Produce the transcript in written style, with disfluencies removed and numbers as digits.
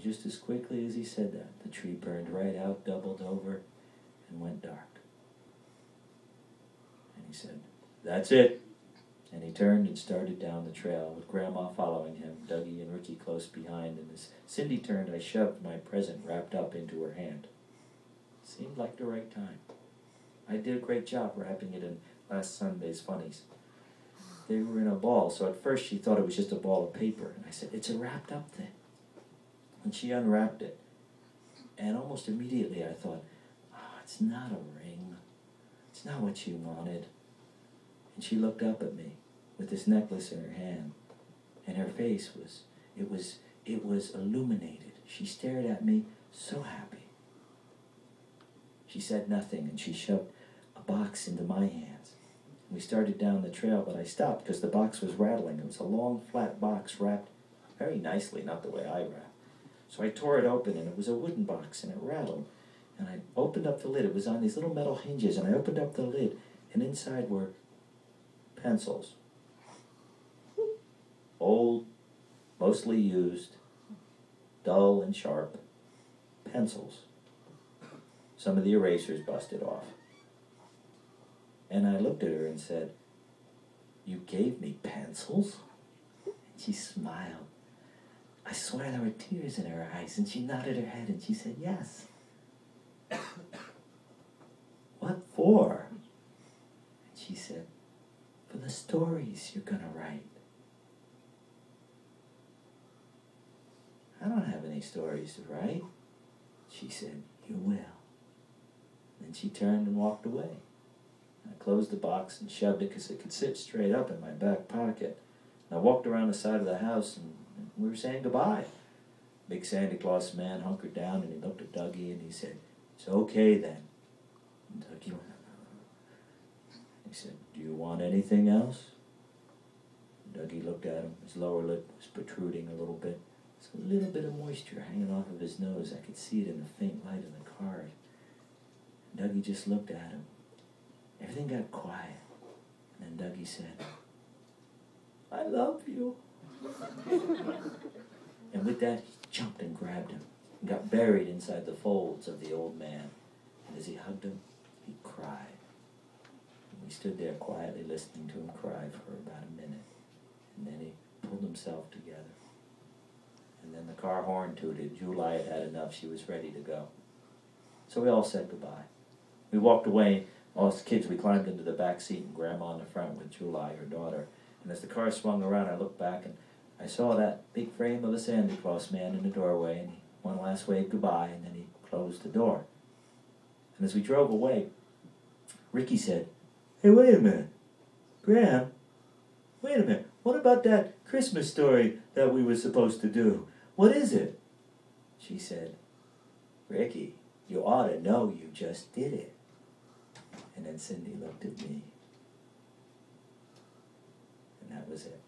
And just as quickly as he said that, the tree burned right out, doubled over, and went dark. And he said, "That's it." And he turned and started down the trail, with Grandma following him, Dougie and Ricky close behind, and as Cindy turned, I shoved my present wrapped up into her hand. Seemed like the right time. I did a great job wrapping it in last Sunday's funnies. They were in a ball, so at first she thought it was just a ball of paper, and I said, "It's a wrapped up thing." And she unwrapped it, and almost immediately I thought, "Oh, it's not a ring. It's not what you wanted." And she looked up at me with this necklace in her hand, and her face was illuminated. She stared at me so happy. She said nothing, and she shoved a box into my hands. We started down the trail, but I stopped because the box was rattling. It was a long, flat box wrapped very nicely, not the way I wrap. So I tore it open, and it was a wooden box, and it rattled. And I opened up the lid. It was on these little metal hinges, and I opened up the lid, and inside were pencils. Old, mostly used, dull and sharp pencils. Some of the erasers busted off. And I looked at her and said, "You gave me pencils?" And she smiled. I swear there were tears in her eyes, and she nodded her head and she said, "Yes." "What for?" And she said, "For the stories you're gonna write." "I don't have any stories to write." She said, "You will." Then she turned and walked away. I closed the box and shoved it because it could sit straight up in my back pocket. And I walked around the side of the house and we were saying goodbye. Big Santa Claus man hunkered down and he looked at Dougie and he said, "It's okay then." And Dougie went, he said, "Do you want anything else?" And Dougie looked at him. His lower lip was protruding a little bit. There's a little bit of moisture hanging off of his nose. I could see it in the faint light of the card. And Dougie just looked at him. Everything got quiet. And then Dougie said, "I love you." And with that, he jumped and grabbed him and got buried inside the folds of the old man. And as he hugged him, he cried. And we stood there quietly listening to him cry for about a minute. And then he pulled himself together. And then the car horn tooted. July had had enough. She was ready to go. So we all said goodbye. We walked away. All us kids, we climbed into the back seat and Grandma in the front with July, her daughter. And as the car swung around, I looked back and I saw that big frame of a Santa Claus man in the doorway, and he one last wave goodbye, and then he closed the door. And as we drove away, Ricky said, "Hey, wait a minute. Graham, wait a minute. What about that Christmas story that we were supposed to do? What is it?" She said, "Ricky, you ought to know you just did it." And then Cindy looked at me. And that was it.